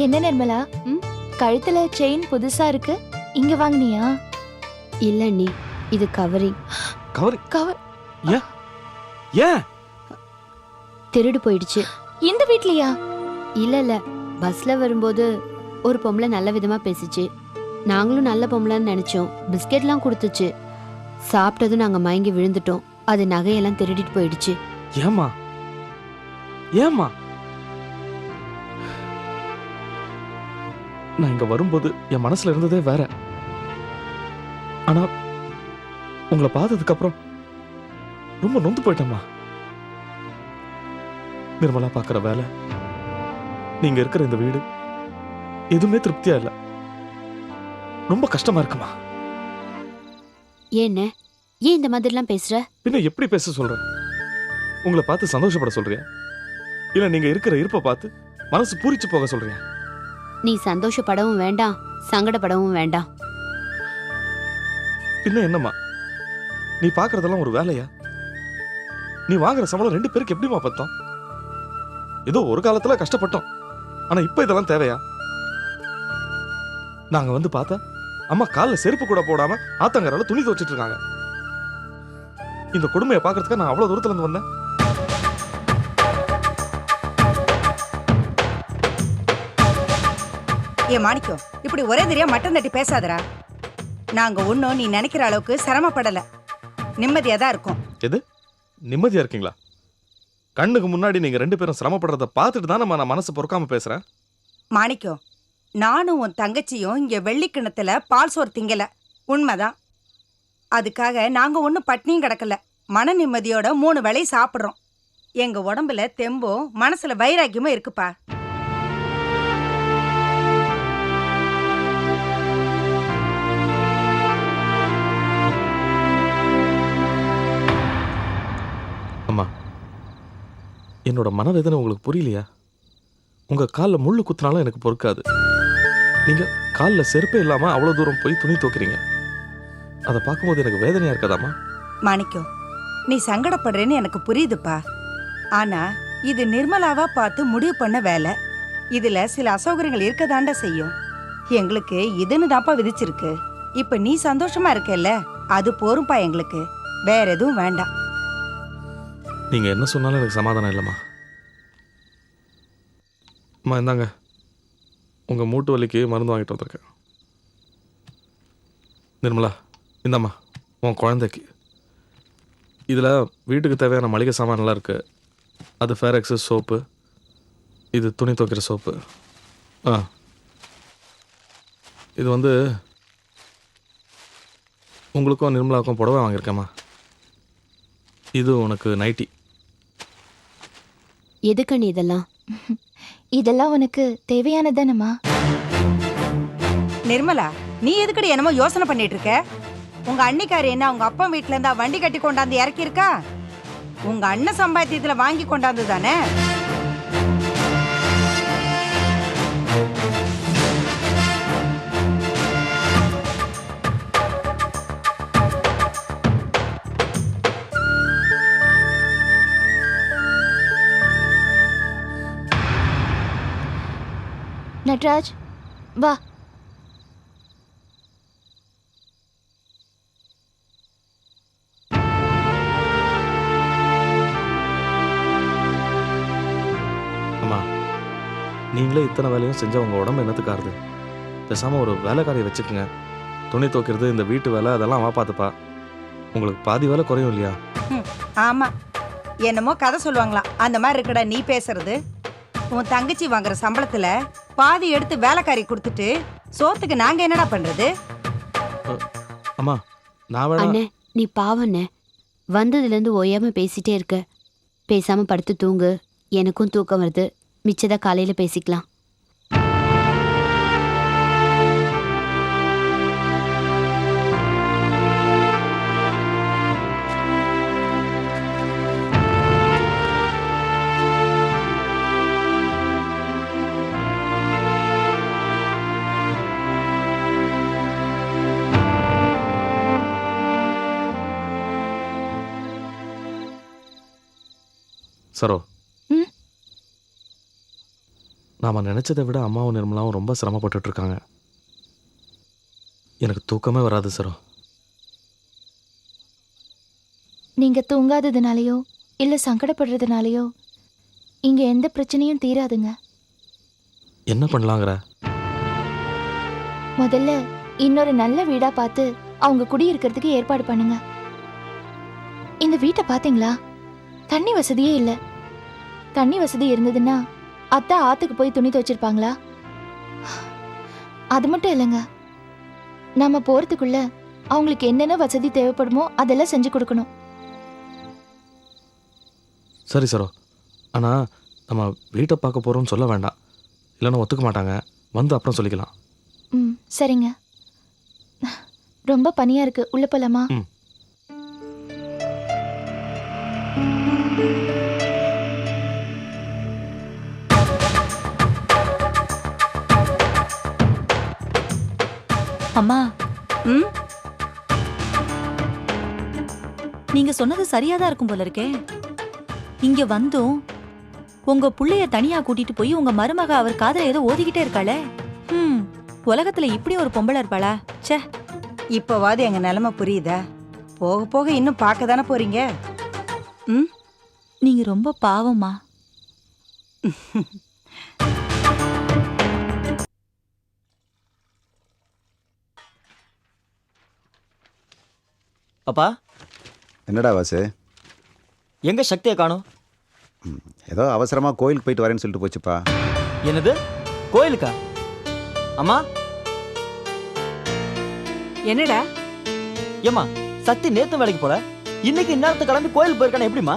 என்ன நிர்மலா, ம்? கழுத்துல செயின் புதுசா இருக்கு, இங்க வாங்குனியா? இல்ல நீ, இது கவரிங். கவர் ஏன் திருடு போயிடுச்சு. இந்த வீட்லயா? இல்ல பஸ்ல வரும்போது ஒரு பொம்பளை நல்ல விதமா பேசிச்சு. நாங்களும் நல்ல பொம்பளைன்னு நினைச்சோம். பிஸ்கெட்லாம் கொடுத்துச்சு. சாப்பிட்டதும் நாங்க மயங்கி விழுந்துட்டோம். அது நகையெல்லாம் திருடிட்டு போயிடுச்சு. ஏமா ஏமா நான் இங்க வரும்போது என் மனசுல இருந்ததே வேற. ஆனா உங்களை பார்த்ததுக்கு அப்புறம் ரொம்ப நொந்து போயிட்டேம்மா. நிர்மலா பாக்குற வேலை, நீங்க இருக்கிற இந்த வீடு எதுவுமே திருப்தியா இல்ல. ரொம்ப கஷ்டமா இருக்குமா. ஏன் இந்த மாதிரிலாம் பேசுற? பின்ன எப்படி பேச சொல்ற? உங்களை பார்த்து சந்தோஷப்பட சொல்றியா, இல்ல நீங்க இருக்கிற இருப்பை பார்த்து மனசு பூரிச்சு போக சொல்றியா? நீ சந்தோஷப்படவும் வேண்டாம், சங்கடப்படவும் வேண்டாம். பின்ன என்னம்மா, நீ பாக்குறதெல்லாம் ஒரு வேலையா? நீ வாங்குற சம்பளம் 2 பேருக்கு எப்படிமா பத்தம்? ஏதோ ஒரு காலத்துல கஷ்டப்பட்டோம், ஆனா இப்ப இதெல்லாம் தேவையா? நாங்க வந்து பார்த்தா அம்மா கால்ல செருப்பு கூட போடாம ஆத்தங்கரால துணி துவைச்சிட்டு இருக்காங்க. இந்த கொடுமையை பாக்குறதுக்கு நான் அவ்வளவு தூரத்துல இருந்து வந்தேன். ஏ மாணிக்கம், இப்படி ஒரே தெரியா மட்டம் தட்டி பேசாதடா. நாங்க ஒன்னும் நீ நினைக்கிற அளவுக்கு சிரமப்படல, நிம்மதியா தான் இருக்கும். எது நிம்மதியா இருக்கீங்களா? கண்ணுக்கு முன்னாடி நீங்க 2 பேரும் சிரமப்படுறத பார்த்துட்டு தான் நான் மனசு பொறுக்காம பேசுறேன். மாணிக்கம், நானும் உன் தங்கச்சியும் இங்க வெள்ளிக்கிணத்துல பால் சோறு திங்கல, உண்மைதான். அதுக்காக நாங்க ஒன்னும் பட்னியும் கிடக்கல. மன நிம்மதியோட 3 வேளை சாப்பிடுறோம். எங்க உடம்புல தெம்பும் மனசுல வைராக்கியமும் இருக்குப்பா. அம்மா, என்னோட மனவேதனை உங்களுக்கு புரியலையா? உங்க காலில் முள்ளு குத்துனாலும் எனக்கு பொறுக்காது. நீங்க காலில் செருப்பே இல்லாம அவ்வளவு தூரம் போய் துணி துவைக்கிறீங்க. அதை பார்க்கும்போது எனக்கு வேதனையா இருக்காதாம்மா? மாணிக்கம், நீ சங்கடப்படுறேன்னு எனக்கு புரியுதுப்பா. ஆனா இது நிர்மலாவா பார்த்து முடிவு பண்ண வேலை. இதுல சில அசௌகரியங்கள் இருக்கதாண்டா செய்யும். எங்களுக்கு இதுன்னு தாப்பா விதிச்சிருக்கு. இப்ப நீ சந்தோஷமா இருக்கல்ல, அது போரும்பா. எங்களுக்கு வேற எதுவும் வேண்டாம். நீங்க என்ன சொன்னாலும் எனக்கு சமாதானம் இல்லைம்மா. அம்மா இந்தாங்க, உங்க மூட்டு வலிக்கு மருந்து வாங்கிட்டு வந்திருக்கேன். நிர்மலா இந்தாம்மா உன் குழந்தைக்கு. இதில் வீட்டுக்கு தேவையான மளிகை சாமான்லாம் இருக்கு. அது ஃபேரெக்ஸஸ் சோப்பு, இது துணி துவைக்கிற சோப்பு. இது வந்து உங்களுக்கும் நிர்மலாவுக்கும் புடவை வாங்கியிருக்கேம்மா. இது உனக்கு நைட்டி. எதுக்கு நீ இதெல்லாம்? இதெல்லாம் உனக்கு தேவையானதானம்மா? நிர்மலா, நீ எதுக்கடி என்னமோ யோசனை பண்ணிட்டு இருக்க? உங்க அன்னிக்காரி என்ன உங்க அப்பா வீட்டுல இருந்தா வண்டி கட்டி கொண்டாந்து இறக்கி இருக்கா? உங்க அண்ணன் சம்பாத்தியத்துல வாங்கி கொண்டாந்து தானே. நட்ராஜ் வா. அம்மா, நீங்களே இத்தனை வேலையும் செஞ்ச உங்க உடம்பு என்னத்துக்காருது? பேசாம ஒரு வேலைக்காரியை வச்சுக்கோங்க. துணி துவைக்கிறது, இந்த வீட்டு வேலை, அதெல்லாம் அவ பார்த்துப்பா. உங்களுக்கு பாதி வேலை குறையும் இல்லையா? ஆமா, என்னமோ கதை சொல்லுவாங்களாம், அந்த மாதிரி இருக்கடா நீ பேசுறது. உன் தங்கச்சி வாங்குற சம்பளத்துல பாதி எடுத்து வேலைக்காரி கொடுத்துட்டு சோத்துக்கு நாங்க என்னடா பண்றது? அம்மா நான் வேணா. அண்ணே, நீ பாவண்ணே. வந்ததுல இருந்து ஓயாம பேசிட்டே இருக்க. பேசாம படுத்து தூங்கு. எனக்கும் தூக்கம் வருது. மிச்சதா காலையில பேசிக்கலாம். சரோ, நாம் நினச்சதை விட அம்மாவும் நிர்மலாவும் ரொம்ப சிரமப்பட்டுட்டு இருக்காங்க. எனக்கு தூக்கமே வராது சரோ. நீங்க தூங்காததுனாலயோ இல்ல சங்கடப்படுறதுனாலயோ இங்க எந்த பிரச்சனையும் தீராதுங்க. என்ன பண்ணலாங்கிற? முதல்ல இன்னொரு நல்ல வீடா பார்த்து அவங்க குடியிருக்கிறதுக்கு ஏற்பாடு பண்ணுங்க. இந்த வீட்டை பாத்தீங்களா? தண்ணி வசதியே இல்ல. தண்ணி வசதி இருந்ததுன்னா அத்தை ஆத்துக்கு போய் துணி துவைச்சிருப்பாங்களா? அது மட்டும் இல்லைங்க, நம்ம போறதுக்குள்ள அவங்களுக்கு என்னென்ன வசதி தேவைப்படுமோ அதெல்லாம் செஞ்சு கொடுக்கணும். சரி சரோ, ஆனால் நம்ம வீட்டை பார்க்க போகிறோம்னு சொல்ல வேண்டாம், இல்லைன்னா ஒத்துக்க மாட்டாங்க. வந்து அப்புறம் சொல்லிக்கலாம். ம், சரிங்க. ரொம்ப பனியா இருக்கு, உள்ள போலாமா? ம். அம்மா, ம் நீங்க சொன்னது சரியாதான் இருக்கும் போல இருக்கே. இங்க வந்தும் உங்க புள்ளைய தனியா கூட்டிட்டு போய் உங்க மருமக அவர் காதல ஏதோ ஓதிக்கிட்டே இருக்காளே. உலகத்துல இப்படி ஒரு பொம்பளை இருப்பாளா? ச்சே. இப்போவாது எங்க நிலைமை புரியுதா? போக போக இன்னும் பார்க்க தானே போறீங்க. ம் நீங்க ரொம்ப பாவம்மா. அப்பா, என்னடா வாசு? எங்க சக்தியை காணோம்? ஏதோ அவசரமாக கோயிலுக்கு போயிட்டு வரேன்னு சொல்லிட்டு போச்சுப்பா. என்னது, கோயிலுக்கா? அம்மா, என்னடா? ஏம்மா, சக்தி நேத்து வேலைக்கு போல, இன்னைக்கு இந்நேரத்து கிளம்பி கோயிலுக்கு போயிருக்கானே எப்படிமா?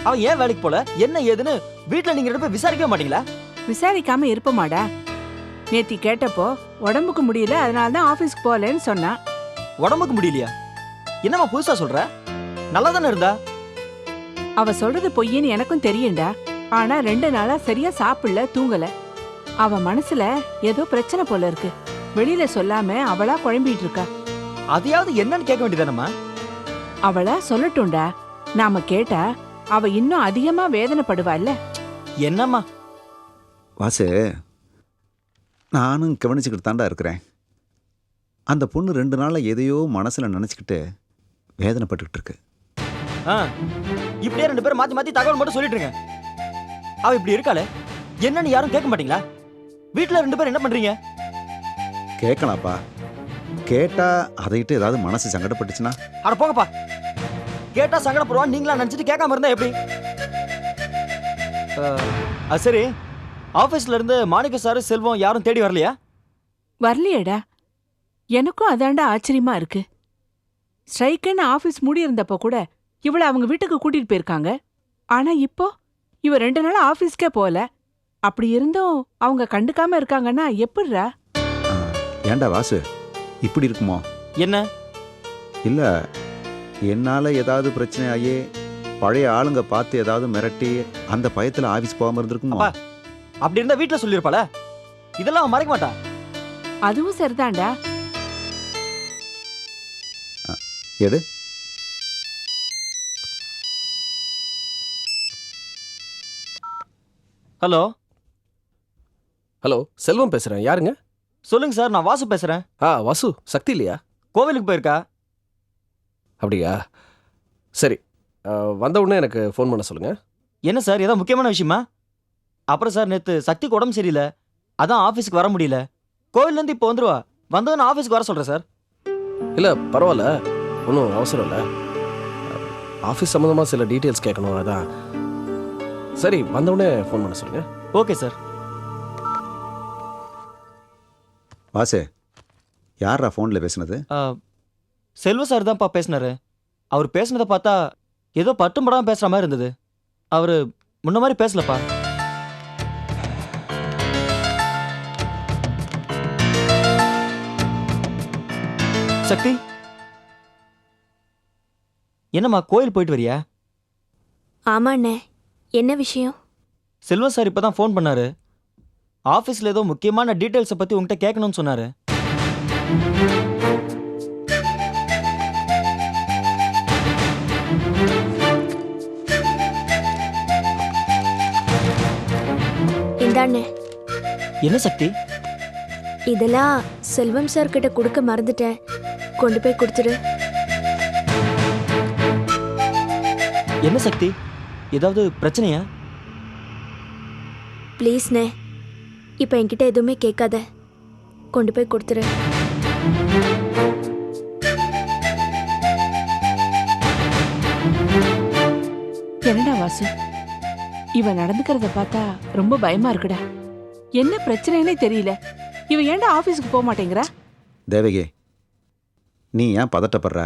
அவன் ஏன் வேலைக்கு போல, என்ன ஏதுன்னு வீட்டுல நீங்க ரெண்டு பேரும் விசாரிக்கவே மாட்டீங்களா? விசாரிக்காம இருப்பமாடா. நேத்தி கேட்டப்போ உடம்புக்கு முடியல, அதனாலதான் ஆபீஸ்க்கு போகலன்னு சொன்னா. உடம்புக்கு முடியலையா? என்னம்மா புதுசா சொல்ற? நல்லா தானே இருந்தா. அவ சொல்றது பொய்ன்னு எனக்கும் தெரியும்டா. ஆனா 2 நாளா சரியா சாப்பிடல, தூங்கல. அவ மனசுல ஏதோ பிரச்சனை போல இருக்கு. வெளியில சொல்லாம அவளா குழம்பிட்டு இருக்கா. அதையாவது என்னன்னு கேட்க வேண்டியதானம்மா? அவளா சொல்லட்டும்டா. நாம கேட்டா அவ இன்னும் அதிகமா வேதனைப்படுவாள்ல. என்னம்மா? வாசு, நானும் கவனிச்சுக்கிட்டு தாண்டா இருக்கிறேன். அந்த பொண்ணு 2 நாளாக எதையோ மனசில் நினச்சிக்கிட்டு வேதனைப்பட்டுக்கிட்டு இருக்கு. இப்படியே 2 பேரும் மாத்தி மாத்தி தகவல் மட்டும் சொல்லிட்டு இருங்க. அவ இப்படி இருக்காளே, என்னன்னு யாரும் கேட்க மாட்டீங்களா? வீட்டுல 2 பேரும் என்ன பண்றீங்க? கேட்கலாம்ப்பா. கேட்டால் அதையிட்டு ஏதாவது மனசு சங்கடப்பட்டுச்சுன்னா? அட போங்கப்பா. கேட்டா சங்கடப்படுவான்னு நீங்களா நினைச்சிட்டு கேட்காம இருந்தா எப்படி? அது சரி, ஆபீஸ்ல இருந்து மாணிக்க சாரு செல்வம் யாரும் தேடி வரலையா? வரலையேடா. எனக்கும் அதாண்டா ஆச்சரியமா இருக்கு. ஸ்ட்ரைக்குன்னு ஆபீஸ் மூடி இருந்தப்ப கூட இவளை அவங்க வீட்டுக்கு கூட்டிட்டு போயிருக்காங்க. ஆனா இப்போ இவ 2 நாளா ஆபீஸ்க்கே போல. அப்படி இருந்தும் அவங்க கண்டுக்காம இருக்காங்கன்னா எப்படிரா? ஏண்டா வாசு, இப்படி இருக்குமோ? என்ன? இல்லை, என்னால் ஏதாவது பிரச்சனை ஆகி பழைய ஆளுங்க பார்த்து ஏதாவது மிரட்டி அந்த பயத்தில் ஆஃபீஸ் போகாமல் இருந்திருக்குமோ? அப்பா, அப்படி இருந்தா வீட்டுல சொல்லிருப்பாள. இதெல்லாம் அவன் மறைக்க மாட்டா. அதுவும் சரிதான்டா. எடு. ஹலோ. ஹலோ, செல்வம் பேசுறேன். யாருங்க? சொல்லுங்க சார், நான் வாசு பேசுறேன். வாசு, சக்தி இல்லையா? கோவிலுக்கு போயிருக்கா. அப்படியா? சரி, வந்த உடனே எனக்கு ஃபோன் பண்ண சொல்லுங்க. என்ன சார், ஏதோ முக்கியமான விஷயமா? அப்புறம் சார், நேத்து சக்திக்கு உடம்பு சரியில்லை, அதான் ஆபீஸ்க்கு வர முடியல. கோவில்ல இருந்து இப்போ வந்துருவா. வந்தவன ஆபீஸ்க்கு வர சொல்றேன் சார். இல்லை, பரவாயில்ல, ஒன்றும் அவசரம் இல்லை. ஆஃபீஸ் சம்மந்தமாக சில டீட்டெயில்ஸ் கேட்கணும், அதான். சரி, வந்த உடனே ஃபோன் பண்ண சொல்லுங்க. Okay sir. வாசு, யாரா ஃபோனில் பேசுனது? செல்வ சார் தான்ப்பா பேசினாரு. அவர் பேசுனதை பார்த்தா ஏதோ பட்டும் படாம பேசுற மாதிரி இருந்தது. அவரு முன்ன மாதிரி பேசலப்பா. சக்தி, என்னம்மா கோயில் போயிட்டு வரியா? ஆமாண்ணே, என்ன விஷயம்? செல்வ சார் இப்பதான் ஃபோன் பண்ணாரு. ஆபீஸ்ல ஏதோ முக்கியமான டீடைல்ஸை பத்தி உங்ககிட்ட கேட்கணும்னு சொன்னாரு. இந்தாண்ணே, என்ன சக்தி? இதெல்லாம் செல்வம் சார் கிட்ட கொடுக்க மறந்துட்டேன். கொண்டு போய் கொடுத்துரு. என்ன சக்தி, ஏதாவது பிரச்சனையா? ப்ளீஸ்ண்ணே, இப்போ என்கிட்ட எதுவுமே கேட்காத. கொண்டு போய் கொடுத்துரு. என்னடா வாசு, இவன் நடந்துக்கிறத பார்த்தா ரொம்ப பயமா இருக்குடா. என்ன பிரச்சனைன்னே தெரியல. இவன் ஏன்டா ஆபீஸ்க்கு போக மாட்டேங்கிறா? தேவகி, நீ ஏன் பதட்டப்படுற?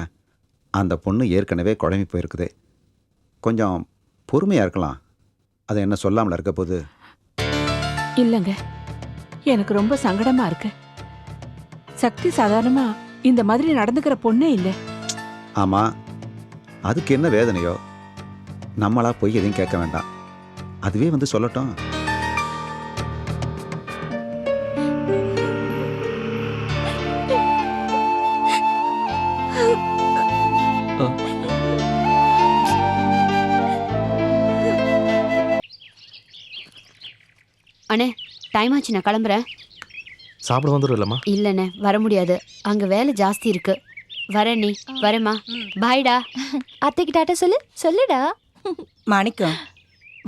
அந்த பொண்ணு ஏற்கனவே குழம்பி போயிருக்குது. கொஞ்சம் பொறுமையாக இருக்கலாம். அதை என்ன சொல்லாமல் இருக்க போது? இல்லைங்க, எனக்கு ரொம்ப சங்கடமா இருக்கு. சக்தி சாதாரணமா இந்த மாதிரி நடந்துக்கிற பொண்ணே இல்லை. ஆமாம், அதுக்கு என்ன வேதனையோ நம்மளா போய் எதையும் கேட்க வேண்டாம். அதுவே வந்து சொல்லட்டும். அண்ணே, டைம் ஆச்சு, நான் கிளம்புறேன். சாப்பிட வந்துடும் இல்லைம்மா? இல்லைண்ணே, வர முடியாது. அங்க வேலை ஜாஸ்தி இருக்கு. வரேன் நீ. வரேம்மா. பாய்டா. அத்தைக்கு டாட்டா சொல்லு. சொல்லுடா. மாணிக்கம்,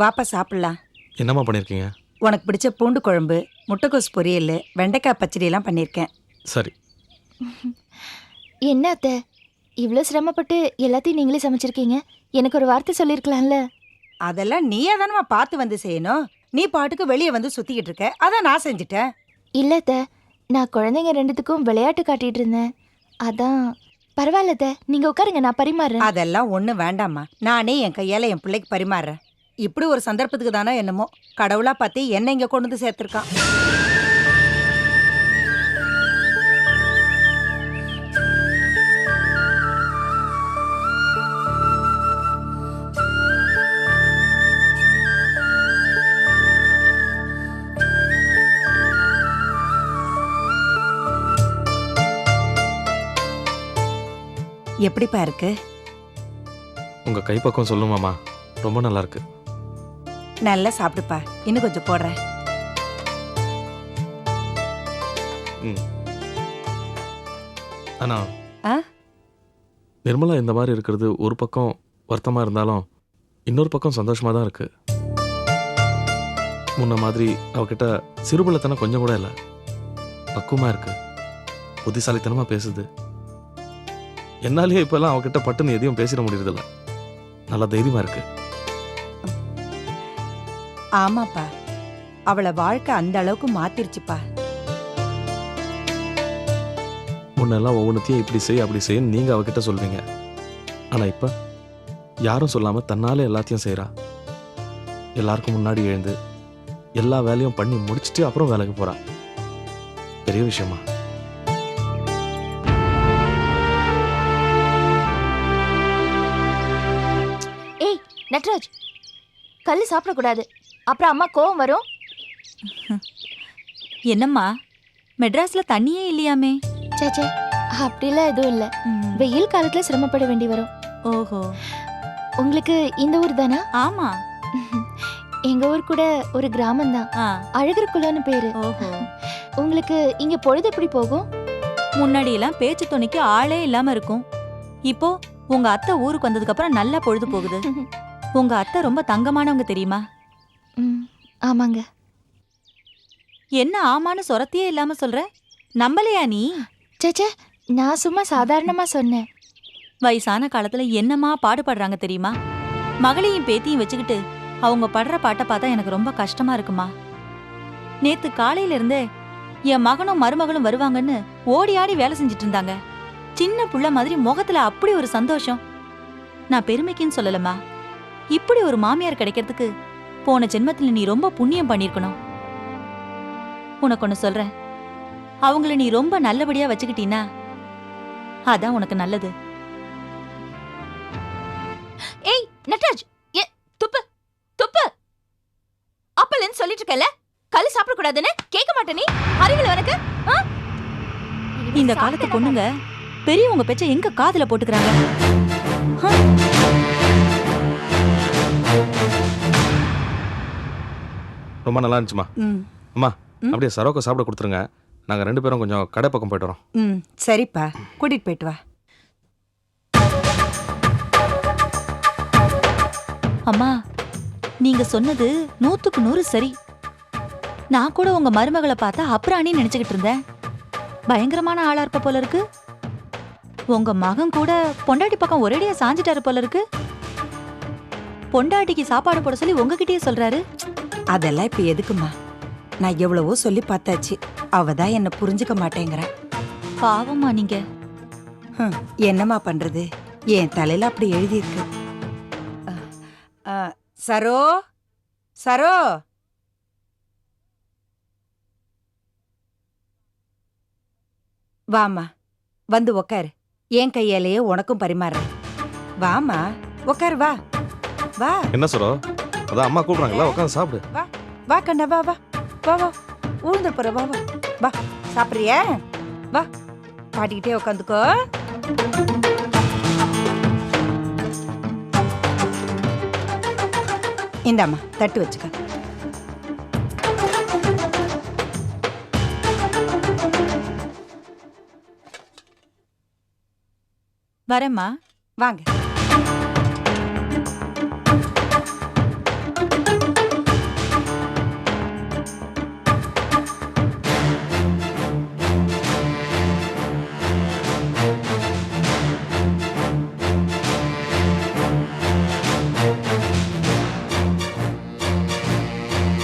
வாப்பா சாப்பிடலாம். என்னம்மா பண்ணியிருக்கீங்க? உனக்கு பிடிச்ச பூண்டு குழம்பு, முட்டைக்கோஸ் பொரியல், வெண்டைக்காய் பச்சடியெல்லாம் பண்ணியிருக்கேன். சரி. என்ன அத்தை, இவ்வளோ சிரமப்பட்டு எல்லாத்தையும் நீங்களே சமைச்சிருக்கீங்க. எனக்கு ஒரு வார்த்தை சொல்லியிருக்கலாம்ல. அதெல்லாம் நீயே தானம்மா பார்த்து வந்து செய்யணும். நீ பாட்டுக்கு வெளியே வந்து சுத்திக்கிட்டு இருக்க. அதான் நான் செஞ்சுட்டேன். இல்ல அத்தை, நான் குழந்தைங்க ரெண்டுத்துக்கும் விளையாட்டு காட்டிட்டு இருந்தேன். அதான். பரவாயில்ல அத்தை, நீங்க உட்காருங்க, நான் பரிமாறுறேன். அதெல்லாம் ஒன்றும் வேண்டாம்மா. நானே என் கையால் என் பிள்ளைக்கு பரிமாறுறேன். இப்படி ஒரு சந்தர்ப்பத்துக்கு தானே என்னமோ கடவுளா பார்த்து என்ன இங்கே கொண்டு வந்து சேர்த்துருக்கான். எப்படிப்பா இருக்கு? உங்கள் கைப்பக்கம் சொல்லுமாம்மா, ரொம்ப நல்லா இருக்கு. நல்லா சாப்பிடுப்பா. இன்னும் கொஞ்சம் போடுறேன். ஆனா ஆ? நிர்மலா இந்த மாதிரி இருக்கிறது ஒரு பக்கம் வருத்தமாக இருந்தாலும் இன்னொரு பக்கம் சந்தோஷமாக தான் இருக்கு. முன்ன மாதிரி அவகிட்ட சிறுபுள்ளத்தனம் கொஞ்சம் கூட இல்லை. பக்குவமாக இருக்கு, புத்திசாலித்தனமாக பேசுது. என்னாலேயே இப்பெல்லாம் அவகிட்ட பட்டுன்னு எதையும் பேசிட முடியறதில்ல. நல்லா தைரியமாக இருக்கு. ஆமாப்பா, அவளை வாழ்க்கை அந்த அளவுக்கு மாத்திருச்சுப்பா. முன்னெல்லாம் ஒவ்வொன்றுத்தையும் இப்படி செய் அப்படி செய்யன்னு நீங்கள் அவகிட்ட சொல்வீங்க. ஆனால் இப்போ யாரும் சொல்லாமல் தன்னாலே எல்லாத்தையும் செய்கிறா. எல்லாருக்கும் முன்னாடி எழுந்து எல்லா வேலையும் பண்ணி முடிச்சுட்டு அப்புறம் வேலைக்கு போகிறா. பெரிய விஷயமா? ஏய் நட்ராஜ், கல்லு சாப்பிடக்கூடாது, அப்புறம் அம்மா கோவம் வரும். என்னம்மா, மெட்ராஸ்ல தண்ணியே இல்லையாமே? சேச்சே, அப்படிலாம் எதுவும் இல்லை. வெயில் காலத்துல சிரமப்பட வேண்டி வரும். ஓஹோ. உங்களுக்கு இந்த ஊர் தானா? ஆமா. எங்க ஊர் கூட ஒரு கிராமம் தான். அழகர் குலம்னு பேரு. ஓஹோ. உங்களுக்கு இங்க பொழுது எப்படி போகும்? முன்னாடி எல்லாம் பேச்சு துணைக்கு ஆளே இல்லாம இருக்கும். இப்போ உங்க அத்தை ஊருக்கு வந்ததுக்கு அப்புறம் நல்லா பொழுது போகுது. உங்க அத்தை ரொம்ப தங்கமானவங்க தெரியுமா? ஆமாங்க. என்ன ஆமான்னு சொரத்தியே இல்லாம சொல்ற? நம்பலையா நீ? சேச்சே, நான் சும்மா சாதாரணமா சொன்னேன். வயசான காலத்துல என்னமா பாடுபடுறாங்க தெரியுமா? மகளையும் பேத்தியும் வச்சுக்கிட்டு அவங்க படுற பாட்டை பார்த்தா எனக்கு ரொம்ப கஷ்டமா இருக்குமா. நேத்து காலையில இருந்தே என் மகனும் மருமகளும் வருவாங்கன்னு ஓடி ஆடி வேலை செஞ்சிட்டு இருந்தாங்க. சின்ன புள்ள மாதிரி முகத்துல அப்படி ஒரு சந்தோஷம். நான் பெருமைக்குன்னு சொல்லலமா, இப்படி ஒரு மாமியார் கிடைக்கிறதுக்கு போன ஜென்மத்துல நீ ரொம்ப புண்ணியம் பண்ணிருக்கணும். உனக்கு ஒண்ணு சொல்றேன், அவங்கள நீ ரொம்ப நல்லபடியா வச்சுக்கிட்டீன்னா அதான் உனக்கு நல்லது. ஏய் நட்ராஜ், துப்பு துப்பு. அப்பலன்னு சொல்லிட்டு இருக்கல, கல்லு சாப்பிடக்கூடாதுன்னு கேட்க மாட்டே நீ? அறிவில உனக்கு? இந்த காலத்து பொண்ணுங்க பெரியவங்க பேச்ச எங்க காதுல போட்டுக்கிறாங்க? ரொம்ப நல்லா இருந்துச்சுமா. அம்மா அப்படியே சரோக்கை சாப்பிட கொடுத்துருங்க. நாங்கள் 2 பேரும் கொஞ்சம் கடை பக்கம் போயிட்டு வரோம். ம் சரிப்பா, கூட்டிட்டு போயிட்டு வா. அம்மா, நீங்க சொன்னது 100க்கு 100 சரி. நான் கூட உங்க மருமகளை பார்த்தா அப்புறாணி நினைச்சுக்கிட்டு இருந்தேன். பயங்கரமான ஆளா இருப்ப போல இருக்கு. உங்க மகன் கூட பொண்டாட்டி பக்கம் ஒரேடியா சாஞ்சிட்டாரு போல இருக்கு. பொண்டாட்டிக்கு சாப்பாடு போட சொல்லி உங்ககிட்டயே சொல்றாரு. அதெல்லாம் இப்ப எதுக்குமா? நான் எவ்வளவோ சொல்லி பார்த்தாச்சு, அவ தான் என்ன புரிஞ்சுக்க மாட்டேங்கிறா. பாவம்மா நீங்க. என்னம்மா பண்றது, என் தலையில அப்படி எழுதியிருக்கு. சரோ, சரோ, வாமா, வந்து உக்காரு. என் கையாலேயே உனக்கும் பரிமாறுறேன். வாமா, உக்காரு, வா வா. என்ன சரோ, அதான் அம்மா கூப்பிட்றாங்களா, உட்காந்து சாப்பிடு. வா வா கண்ணா, வா வா வா வா. ஊழ்ந்து போற, வா வா வா. சாப்பிட்றியா? வா, பாட்டிக்கிட்டே உட்காந்துக்கோ. இந்தாம்மா, தட்டு வச்சுக்க. வரேம்மா. வாங்க.